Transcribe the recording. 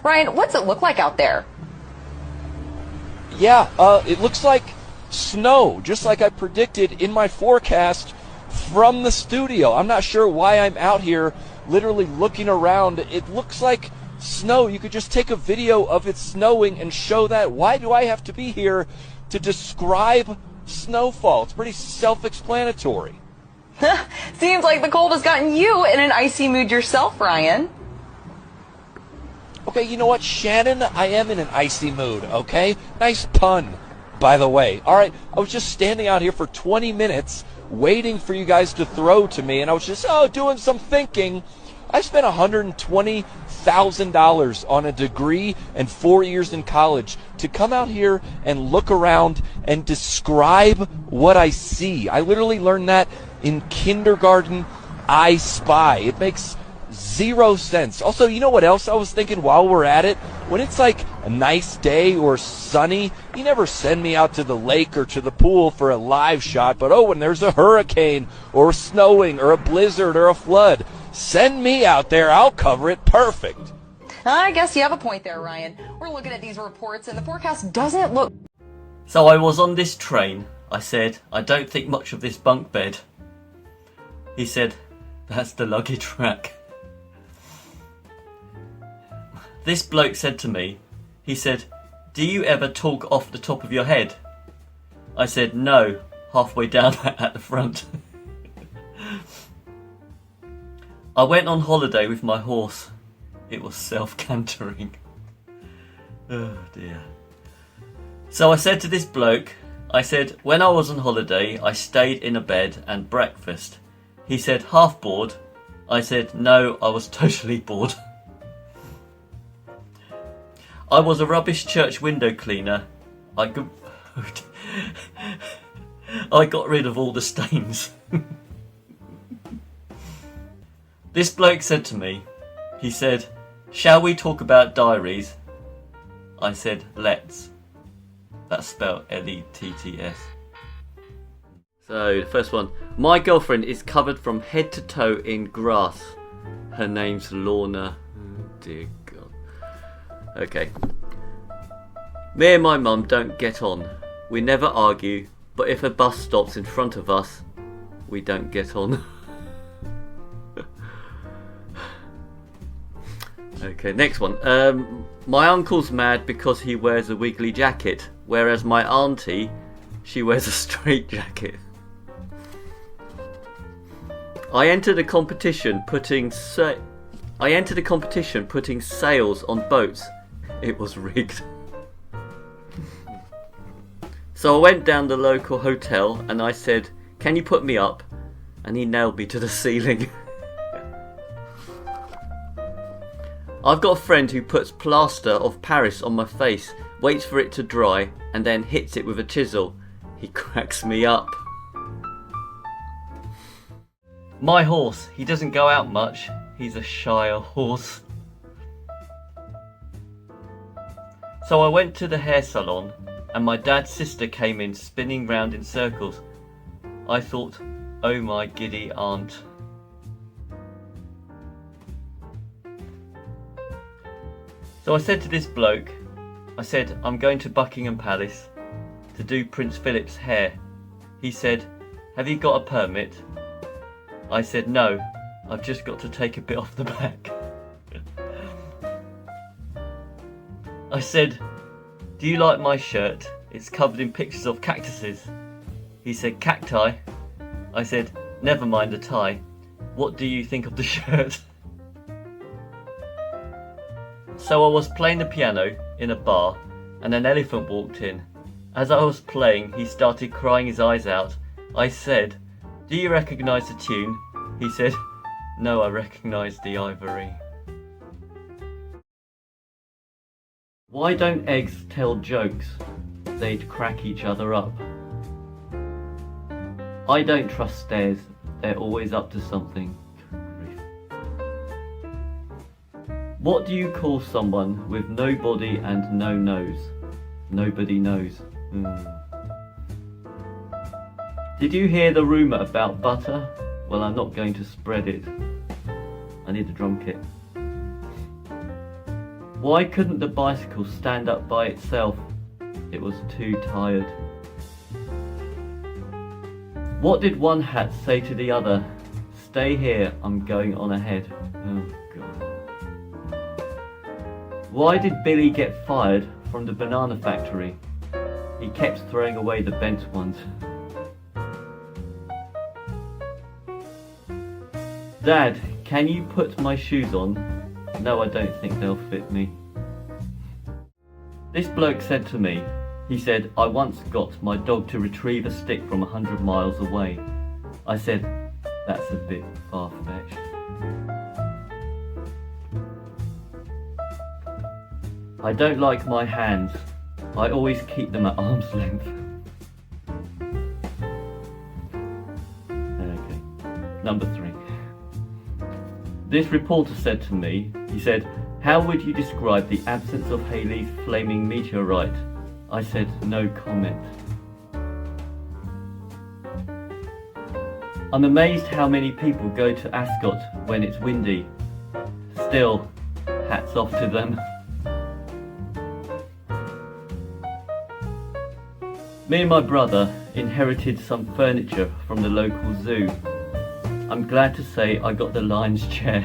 Ryan, what's it look like out there? Yeah, it looks like snow, just like I predicted in my forecast from the studio. I'm not sure why I'm out here literally looking around. It looks like snow. You could just take a video of it snowing and show that. Why do I have to be here to describe snowfall? It's pretty self-explanatory. Seems like the cold has gotten you in an icy mood yourself, Ryan. Okay, you know what, Shannon? I am in an icy mood, okay? Nice pun, by the way. All right, I was just standing out here for 20 minutes waiting for you guys to throw to me, and I was just, doing some thinking. I spent $120,000 on a degree and 4 years in college to come out here and look around and describe what I see. I literally learned that in kindergarten. I Spy. It makes zero sense. Also, you know what else I was thinking while we're at it? When it's like a nice day or sunny, you never send me out to the lake or to the pool for a live shot, but when there's a hurricane or snowing or a blizzard or a flood, send me out there. I'll cover it perfect. I guess you have a point there, Ryan. We're looking at these reports and the forecast doesn't look... So I was on this train. I said, I don't think much of this bunk bed. He said, that's the luggage rack. This bloke said to me, he said, do you ever talk off the top of your head? I said, no, halfway down at the front. I went on holiday with my horse. It was self-cantering. Oh dear. So I said to this bloke, I said, when I was on holiday, I stayed in a bed and breakfast. He said, half bored. I said, no, I was totally bored. I was a rubbish church window cleaner. I got rid of all the stains. This bloke said to me, he said, shall we talk about diaries? I said, let's. That's spelled L-E-T-T-S. So, the first one. My girlfriend is covered from head to toe in grass. Her name's Lorna. Oh, dear God. Okay. Me and my mum don't get on. We never argue, but if a bus stops in front of us, we don't get on. Okay, next one. My uncle's mad because he wears a wiggly jacket, whereas my auntie, she wears a straight jacket. I entered a competition putting sails on boats. It was rigged. So I went down the local hotel and I said, can you put me up? And he nailed me to the ceiling. I've got a friend who puts plaster of Paris on my face, waits for it to dry, and then hits it with a chisel. He cracks me up. My horse, he doesn't go out much. He's a shyer horse. So I went to the hair salon, and my dad's sister came in spinning round in circles. I thought, oh my giddy aunt. So I said to this bloke, I said, I'm going to Buckingham Palace to do Prince Philip's hair. He said, have you got a permit? I said, no, I've just got to take a bit off the back. I said, do you like my shirt? It's covered in pictures of cactuses. He said, cacti? I said, never mind the tie. What do you think of the shirt? So I was playing the piano in a bar and an elephant walked in. As I was playing, he started crying his eyes out. I said, do you recognise the tune? He said, no, I recognise the ivory. Why don't eggs tell jokes? They'd crack each other up. I don't trust stairs, they're always up to something. What do you call someone with no body and no nose? Nobody knows. Did you hear the rumour about butter? Well, I'm not going to spread it. I need a drum kit. Why couldn't the bicycle stand up by itself? It was too tired. What did one hat say to the other? Stay here, I'm going on ahead. Oh God. Why did Billy get fired from the banana factory? He kept throwing away the bent ones. Dad, can you put my shoes on? No, I don't think they'll fit me. This bloke said to me, he said, I once got my dog to retrieve a stick from 100 miles away. I said, that's a bit far-fetched. I don't like my hands. I always keep them at arm's length. Okay, number 3. This reporter said to me, he said, how would you describe the absence of Halley's flaming meteorite? I said, no comment. I'm amazed how many people go to Ascot when it's windy. Still, hats off to them. Me and my brother inherited some furniture from the local zoo. I'm glad to say I got the lion's chair.